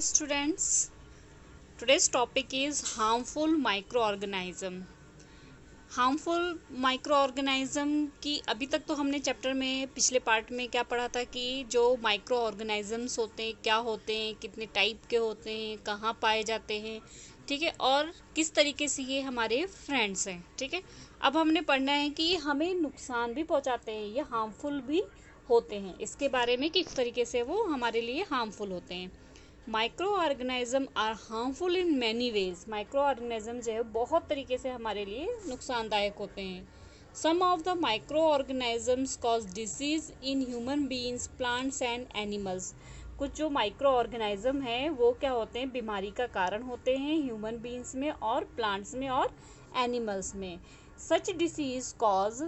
Students, today's topic is harmful microorganism. Harmful micro organism की अभी तक तो हमने चैप्टर में पिछले पार्ट में क्या पढ़ा था कि जो माइक्रो ऑर्गेनाइजम्स होते हैं क्या होते हैं, कितने टाइप के होते हैं, कहाँ पाए जाते हैं, ठीक है, और किस तरीके से ये हमारे फ्रेंड्स हैं। ठीक है, अब हमने पढ़ना है कि हमें नुकसान भी पहुँचाते हैं, ये हार्मफुल भी होते हैं, इसके बारे में किस तरीके से वो हमारे लिए हार्मफुल होते हैं। Micro organism are harmful in many ways. Microorganism जो है बहुत तरीके से हमारे लिए नुकसानदायक होते हैं। Some of the micro organisms cause disease in human beings, plants and animals. कुछ जो माइक्रो ऑर्गेनाइज्म हैं वो क्या होते हैं, बीमारी का कारण होते हैं ह्यूमन बीइंग्स में और प्लांट्स में और एनिमल्स में। Such disease cause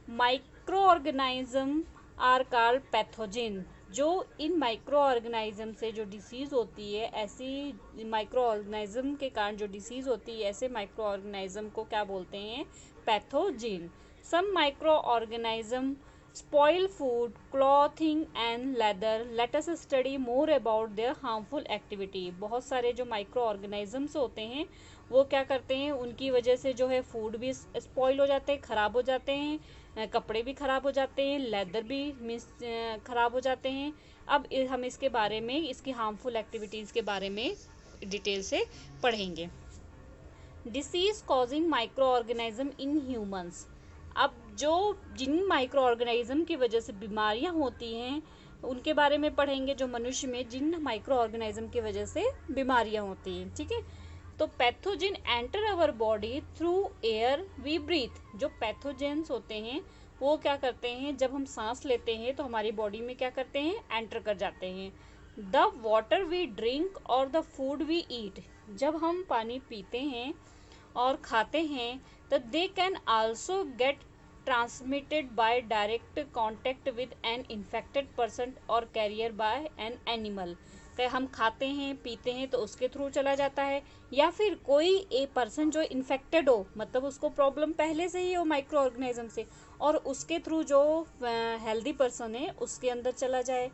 micro organism are called pathogen. जो इन माइक्रो ऑर्गेनाइज्म से जो डिसीज़ होती है, ऐसी माइक्रो ऑर्गेनाइज्म के कारण जो डिसीज़ होती है, ऐसे माइक्रो ऑर्गेनाइज्म को क्या बोलते हैं, pathogen. Some microorganism spoil food, clothing and leather. Let us study more about their harmful activity. बहुत सारे जो माइक्रो ऑर्गेनाइजम्स होते हैं वो क्या करते हैं, उनकी वजह से जो है फूड भी स्पॉइल हो जाते हैं, ख़राब हो जाते हैं, कपड़े भी ख़राब हो जाते हैं, लेदर भी ख़राब हो जाते हैं। अब हम इसके बारे में, इसकी हार्मफुल एक्टिविटीज़ के बारे में डिटेल से पढ़ेंगे। Disease causing micro organism in humans. अब जो जिन माइक्रो ऑर्गेनाइज्म की वजह से बीमारियां होती हैं उनके बारे में पढ़ेंगे, जो मनुष्य में जिन माइक्रो ऑर्गेनाइज्म की वजह से बीमारियां होती हैं। ठीक है, तो pathogen enter our body through air we breathe. जो पैथोजेंस होते हैं वो क्या करते हैं, जब हम सांस लेते हैं तो हमारी बॉडी में क्या करते हैं, एंटर कर जाते हैं। द वाटर वी ड्रिंक और द फूड वी ईट। जब हम पानी पीते हैं और खाते हैं तो they can also get transmitted by direct contact with an infected person और कैरियर बाय एन एनिमल। हम खाते हैं पीते हैं तो उसके थ्रू चला जाता है, या फिर कोई एक पर्सन जो इन्फेक्टेड हो, मतलब उसको प्रॉब्लम पहले से ही हो माइक्रो ऑर्गेनाइज्म से, और उसके थ्रू जो हेल्दी पर्सन है उसके अंदर चला जाए।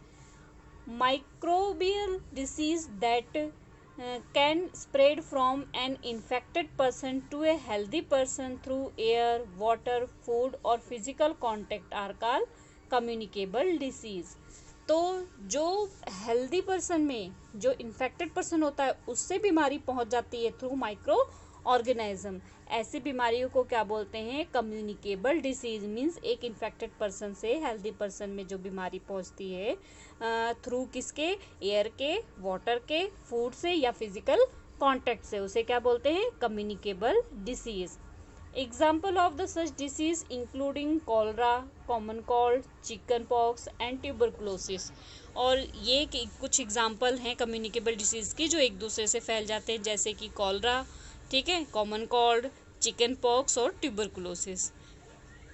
Microbial disease that can spread from an infected person to a healthy person through air, water, food or physical contact are called communicable disease। तो जो हेल्दी पर्सन में जो इन्फेक्टेड पर्सन होता है उससे बीमारी पहुंच जाती है थ्रू माइक्रो ऑर्गेनाइज्म। ऐसी बीमारियों को क्या बोलते हैं, कम्युनिकेबल डिसीज। मीन्स एक इन्फेक्टेड पर्सन से हेल्दी पर्सन में जो बीमारी पहुंचती है थ्रू किसके, एयर के, वाटर के, फूड से या फिजिकल कांटेक्ट से, उसे क्या बोलते हैं, communicable disease. Example of the such disease including cholera, common cold, chicken pox and tuberculosis. और ये कुछ एग्जाम्पल हैं कम्युनिकेबल डिसीज की जो एक दूसरे से फैल जाते हैं, जैसे कि कॉलरा, ठीक है, कॉमन कोल्ड, चिकन पॉक्स और tuberculosis.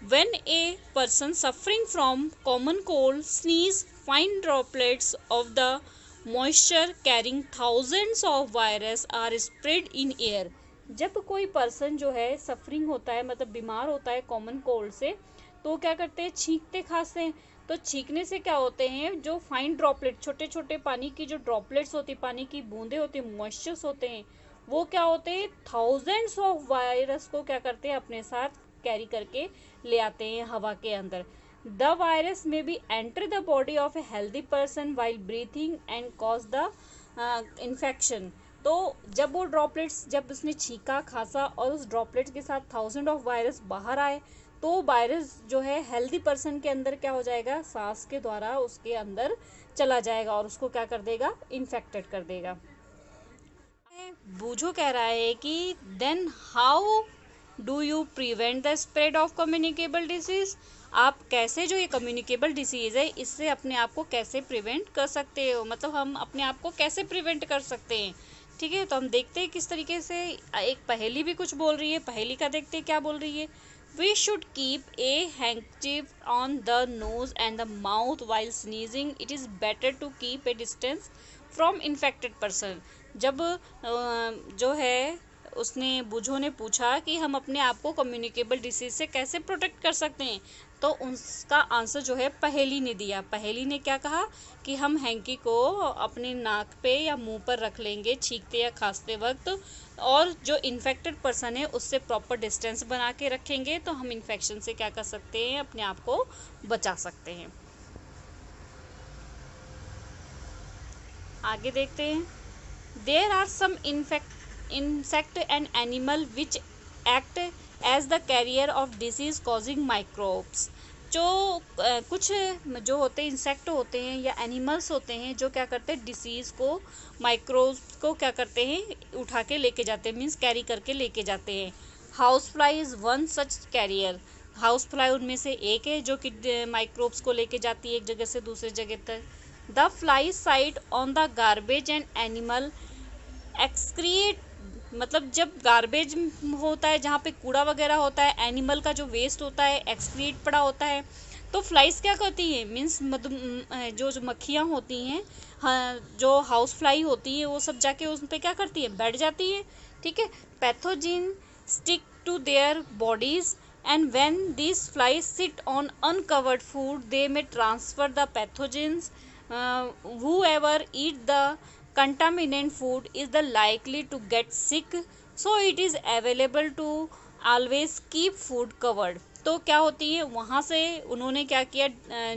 When a person suffering from common cold sneeze, fine droplets of the moisture carrying thousands of virus are spread in air। जब कोई पर्सन जो है सफरिंग होता है, मतलब बीमार होता है कॉमन कोल्ड से, तो क्या करते हैं, छींकते खांसते हैं। तो छींकने से क्या होते हैं, जो फाइन ड्रॉपलेट, छोटे छोटे पानी की जो ड्रॉपलेट्स होती है, पानी की बूंदे होती है, मॉइस्चर्स होते हैं, वो क्या होते हैं, थाउजेंड्स ऑफ वायरस को क्या करते हैं, अपने साथ कैरी करके ले आते हैं हवा के अंदर। The virus may be enter the body of a healthy person while breathing and cause the infection. तो जब वो ड्रॉपलेट्स, जब उसने छींका खांसा और उस ड्रॉपलेट्स के साथ थाउजेंड ऑफ वायरस बाहर आए, तो वायरस जो है हेल्दी पर्सन के अंदर क्या हो जाएगा, सांस के द्वारा उसके अंदर चला जाएगा और उसको क्या कर देगा, इन्फेक्टेड कर देगा। बूझो कह रहा है कि then how do you prevent the spread of communicable disease. आप कैसे, जो ये कम्युनिकेबल डिसीज़ है, इससे अपने आप को कैसे प्रिवेंट कर सकते हो, मतलब हम अपने आप को कैसे प्रिवेंट कर सकते हैं। ठीक है, तो हम देखते हैं किस तरीके से। एक पहेली भी कुछ बोल रही है, पहेली का देखते हैं क्या बोल रही है। We should keep a handkerchief on the nose and the mouth while sneezing. It is better to keep a distance from infected person. जब जो है उसने बूझो ने पूछा कि हम अपने आप को कम्युनिकेबल डिसीज से कैसे प्रोटेक्ट कर सकते हैं, तो उसका आंसर जो है पहेली ने दिया। पहेली ने क्या कहा कि हम हैंकी को अपने नाक पे या मुंह पर रख लेंगे छींकते या खांसते वक्त, और जो इन्फेक्टेड पर्सन है उससे प्रॉपर डिस्टेंस बना के रखेंगे, तो हम इन्फेक्शन से क्या कर सकते हैं, अपने आप को बचा सकते हैं। आगे देखते हैं। There are some insect and animal which act as the carrier of disease causing microbes। जो कुछ जो होते हैं इंसेक्ट होते हैं या एनिमल्स होते हैं जो क्या करते हैं, डिसीज़ को, माइक्रोब्स को क्या करते हैं, उठा के लेके जाते हैं, मीन्स कैरी करके लेके जाते हैं। House fly is one such carrier. House fly उनमें से एक है जो कि माइक्रोब्स को लेके जाती है एक जगह से दूसरी जगह तक। The fly site on the garbage and animal excrete, मतलब जब गार्बेज होता है जहाँ पे कूड़ा वगैरह होता है, एनिमल का जो वेस्ट होता है, एक्सक्रीट पड़ा होता है, तो फ्लाइज क्या करती हैं, मीन्स जो मक्खियाँ होती हैं, हाँ, जो हाउस फ्लाई होती है वो सब जाके उस पर क्या करती है, बैठ जाती है। ठीक है। Pathogen stick to their bodies and when this flies sit on uncovered food they may transfer the pathogens. whoever eat the contaminant food is the likely to get sick, so it is available to always keep food covered। तो क्या होती है, वहाँ से उन्होंने क्या किया,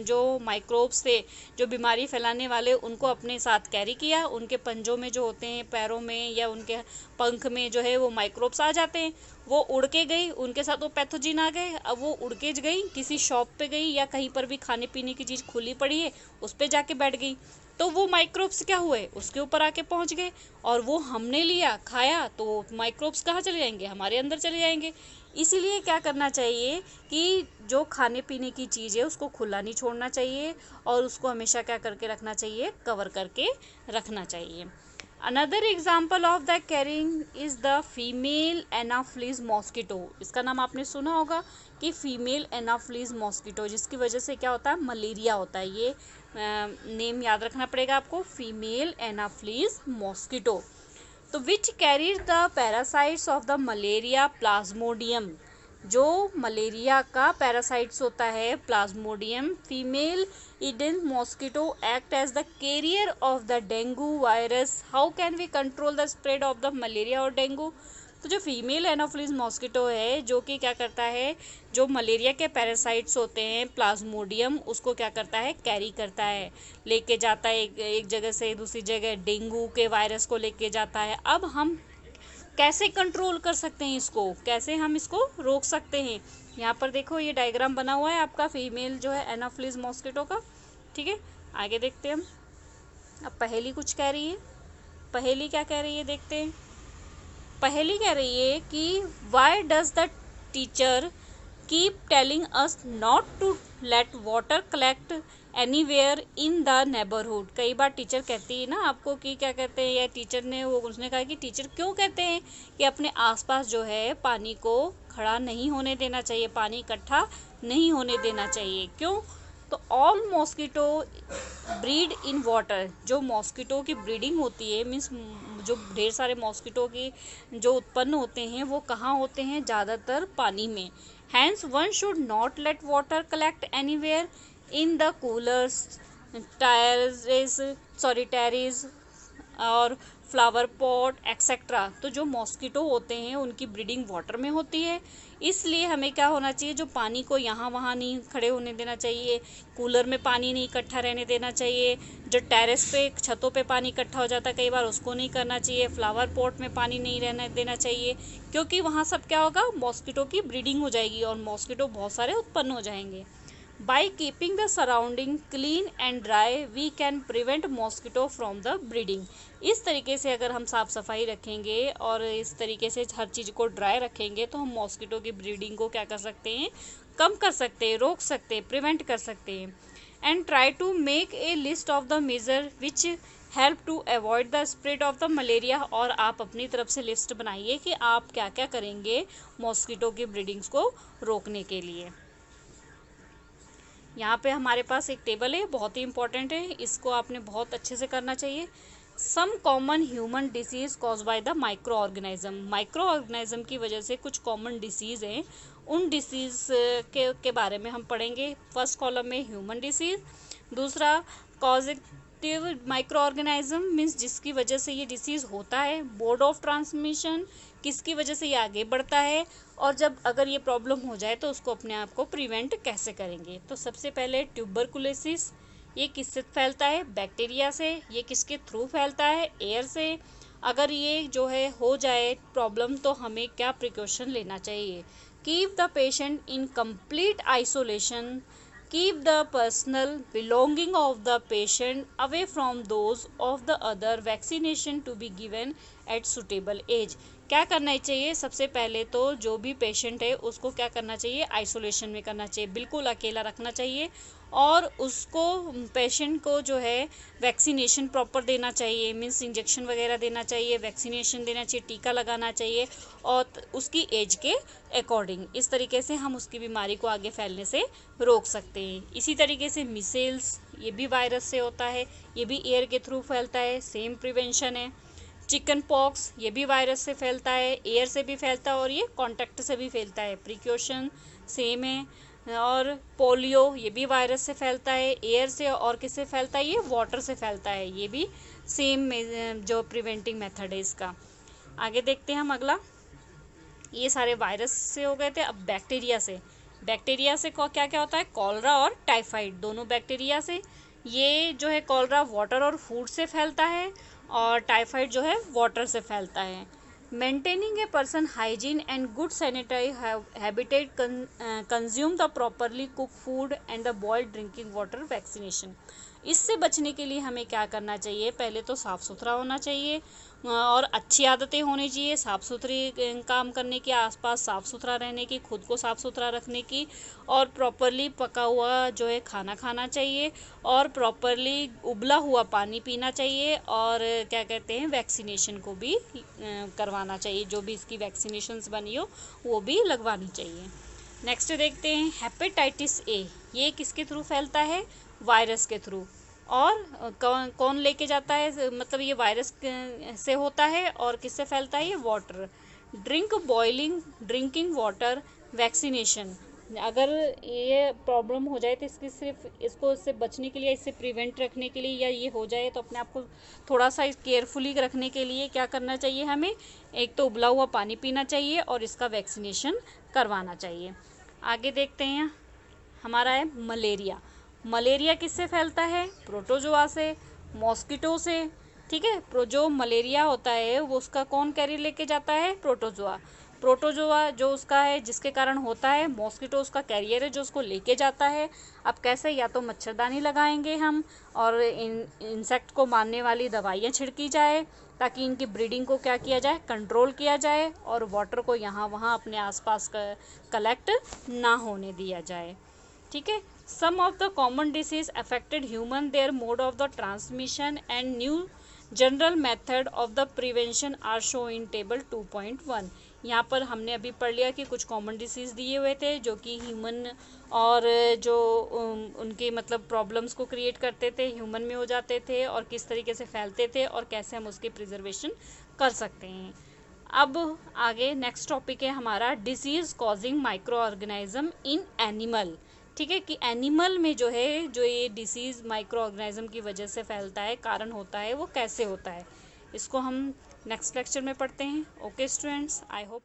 जो माइक्रोब्स थे, जो बीमारी फैलाने वाले, उनको अपने साथ कैरी किया। उनके पंजों में जो होते हैं, पैरों में या उनके पंख में जो है वो माइक्रोब्स आ जाते हैं। वो उड़ के गई, उनके साथ वो पैथोजिन आ गए। अब वो उड़ के गई, किसी शॉप पे गई या कहीं पर भी खाने पीने की चीज़ खुली पड़ी है उस पर जाके बैठ गई, तो वो माइक्रोब्स क्या हुए, उसके ऊपर आके पहुंच गए, और वो हमने लिया खाया तो माइक्रोब्स कहाँ चले जाएंगे, हमारे अंदर चले जाएंगे। इसीलिए क्या करना चाहिए कि जो खाने पीने की चीज़ है उसको खुला नहीं छोड़ना चाहिए, और उसको हमेशा क्या करके रखना चाहिए, कवर करके रखना चाहिए। Another example of the carrying is the female anopheles mosquito. इसका नाम आपने सुना होगा कि फीमेल एनाफ्लीज मॉस्किटो, जिसकी वजह से क्या होता है, मलेरिया होता है। ये नेम याद रखना पड़ेगा आपको, फीमेल एनाफ्लीज मॉस्किटो। तो which carries the parasites of the malaria plasmodium. जो मलेरिया का पैरासाइट्स होता है plasmodium. Female aedes mosquito act as the carrier of the dengue virus. How can we control the spread of the malaria और dengue. तो जो female Anopheles mosquito है, जो कि क्या करता है, जो मलेरिया के पैरासाइट्स होते हैं प्लाज्मोडियम, उसको क्या करता है, कैरी करता है, लेके जाता है एक जगह से दूसरी जगह, डेंगू के वायरस को लेके जाता है। अब हम कैसे कंट्रोल कर सकते हैं इसको, कैसे हम इसको रोक सकते हैं। यहाँ पर देखो ये डायग्राम बना हुआ है आपका फीमेल जो है एनाफिलिस मॉस्किटो का। ठीक है, आगे देखते हैं हम। अब पहेली कुछ कह रही है, पहेली क्या कह रही है देखते हैं। पहेली कह रही है कि why does the teacher keep telling us not to let water collect anywhere in the neighbourhood. कई बार टीचर कहती है ना आपको कि क्या कहते हैं, या टीचर ने वो उसने कहा कि टीचर क्यों कहते हैं कि अपने आसपास जो है पानी को खड़ा नहीं होने देना चाहिए, पानी इकट्ठा नहीं होने देना चाहिए, क्यों। तो all mosquito breed in water. जो मॉस्किटो की ब्रीडिंग होती है, मीन्स जो ढेर सारे मॉस्किटो की जो उत्पन्न होते हैं वो कहाँ होते हैं, ज़्यादातर पानी में। Hence one should not let water collect anywhere in the coolers, terrace और फ्लावर पॉट एक्सेट्रा। तो जो मॉस्किटो होते हैं उनकी ब्रीडिंग वाटर में होती है, इसलिए हमें क्या होना चाहिए, जो पानी को यहाँ वहाँ नहीं खड़े होने देना चाहिए, कूलर में पानी नहीं इकट्ठा रहने देना चाहिए, जो टेरेस पे छतों पे पानी इकट्ठा हो जाता है कई बार उसको नहीं करना चाहिए, फ्लावर पॉट में पानी नहीं रहने देना चाहिए, क्योंकि वहाँ सब क्या होगा, मॉस्किटो की ब्रीडिंग हो जाएगी और मॉस्किटो बहुत सारे उत्पन्न हो जाएंगे। By keeping the surrounding clean and dry, we can prevent mosquito from the breeding। इस तरीके से अगर हम साफ़ सफाई रखेंगे और इस तरीके से हर चीज़ को ड्राई रखेंगे तो हम मॉस्किटो की ब्रीडिंग को क्या कर सकते हैं, कम कर सकते हैं, रोक सकते हैं, प्रिवेंट कर सकते हैं। And try to make a list of the measure which help to avoid the spread of the malaria. और आप अपनी तरफ से लिस्ट बनाइए कि आप क्या क्या करेंगे मॉस्किटो की ब्रीडिंग्स को रोकने के लिए। यहाँ पे हमारे पास एक टेबल है, बहुत ही इंपॉर्टेंट है, इसको आपने बहुत अच्छे से करना चाहिए। Some common human disease cause by the micro organism की वजह से कुछ कॉमन डिसीज हैं, उन डिसीज के बारे में हम पढ़ेंगे। फर्स्ट कॉलम में ह्यूमन डिसीज, दूसरा कॉजेटिव माइक्रो ऑर्गेनाइज्म मीन्स जिसकी वजह से ये डिसीज होता है, मोड ऑफ ट्रांसमिशन किसकी वजह से ये आगे बढ़ता है, और जब अगर ये प्रॉब्लम हो जाए तो उसको अपने आप को प्रिवेंट कैसे करेंगे। तो सबसे पहले ट्यूबरकुलोसिस, ये किससे फैलता है? बैक्टीरिया से। ये किसके थ्रू फैलता है? एयर से। अगर ये जो है हो जाए प्रॉब्लम तो हमें क्या प्रिकॉशन लेना चाहिए? Keep the patient in complete isolation, keep the personal belonging of the patient away from those of the other, vaccination to be given at suitable age. क्या करना चाहिए? सबसे पहले तो जो भी पेशेंट है उसको क्या करना चाहिए? आइसोलेशन में करना चाहिए, बिल्कुल अकेला रखना चाहिए, और उसको पेशेंट को जो है वैक्सीनेशन प्रॉपर देना चाहिए, मीन्स इंजेक्शन वगैरह देना चाहिए, वैक्सीनेशन देना चाहिए, टीका लगाना चाहिए, और उसकी एज के अकॉर्डिंग। इस तरीके से हम उसकी बीमारी को आगे फैलने से रोक सकते हैं। इसी तरीके से मिसेल्स, ये भी वायरस से होता है, ये भी एयर के थ्रू फैलता है, सेम प्रिवेंशन है। चिकन पॉक्स, ये भी वायरस से फैलता है, एयर से भी फैलता है, और ये कॉन्टैक्ट से भी फैलता है, प्रिकॉशन सेम है। और पोलियो, ये भी वायरस से फैलता है, एयर से, और किससे फैलता है? ये वाटर से फैलता है, ये भी सेम जो प्रिवेंटिंग मेथड है इसका। आगे देखते हैं हम अगला। ये सारे वायरस से हो गए थे। अब बैक्टीरिया से क्या क्या होता है? कॉलरा और टाइफाइड, दोनों बैक्टीरिया से। ये जो है कॉलरा वाटर और फूड से फैलता है, और टाइफाइड जो है वाटर से फैलता है। Maintaining a person hygiene and good sanitary habitat, consume the properly cook food and the boiled drinking water, vaccination. इससे बचने के लिए हमें क्या करना चाहिए? पहले तो साफ़ सुथरा होना चाहिए, और अच्छी आदतें होनी चाहिए, साफ़ सुथरी काम करने की, आसपास साफ़ सुथरा रहने की, खुद को साफ़ सुथरा रखने की, और प्रॉपरली पका हुआ जो है खाना खाना चाहिए, और प्रॉपरली उबला हुआ पानी पीना चाहिए, और क्या कहते हैं, वैक्सीनेशन को भी करवाना चाहिए, जो भी इसकी वैक्सीनेशंस बनी हो वो भी लगवानी चाहिए। नेक्स्ट देखते हैं हेपेटाइटिस ए, ये किसके थ्रू फैलता है? वायरस के थ्रू। और कौन लेके जाता है? मतलब ये वायरस से होता है, और किससे फैलता है? ये वाटर। Drinking water, vaccination. अगर ये प्रॉब्लम हो जाए तो इससे बचने के लिए, इससे प्रिवेंट रखने के लिए, या ये हो जाए तो अपने आप को थोड़ा सा केयरफुली रखने के लिए क्या करना चाहिए हमें? एक तो उबला हुआ पानी पीना चाहिए, और इसका वैक्सीनेशन करवाना चाहिए। आगे देखते हैं, हमारा है मलेरिया किससे फैलता है? प्रोटोजोआ से, मॉस्किटो से। ठीक है, जो मलेरिया होता है वो उसका कौन कैरी लेके जाता है? प्रोटोजोआ जो उसका है, जिसके कारण होता है। मॉस्किटो उसका कैरियर है जो उसको लेके जाता है। अब कैसे? या तो मच्छरदानी लगाएंगे हम, और इंसेक्ट को मारने वाली दवाइयाँ छिड़की जाए, ताकि इनकी ब्रीडिंग को क्या किया जाए? कंट्रोल किया जाए, और वाटर को यहाँ वहाँ अपने आसपास कलेक्ट ना होने दिया जाए। ठीक है। Some of the common disease affected human, their mode of the transmission and new general method of the prevention are show in table 2.1। यहाँ पर हमने अभी पढ़ लिया कि कुछ कॉमन डिसीज़ दिए हुए थे जो कि ह्यूमन, और जो उनके मतलब प्रॉब्लम्स को क्रिएट करते थे, ह्यूमन में हो जाते थे, और किस तरीके से फैलते थे, और कैसे हम उसके प्रिजर्वेशन कर सकते हैं। अब आगे नेक्स्ट टॉपिक है हमारा disease causing micro organism in animal. ठीक है, कि एनिमल में जो है, जो ये डिसीज़ माइक्रो ऑर्गेनाइज्म की वजह से फैलता है, कारण होता है, वो कैसे होता है, इसको हम नेक्स्ट लेक्चर में पढ़ते हैं। Okay students, I hope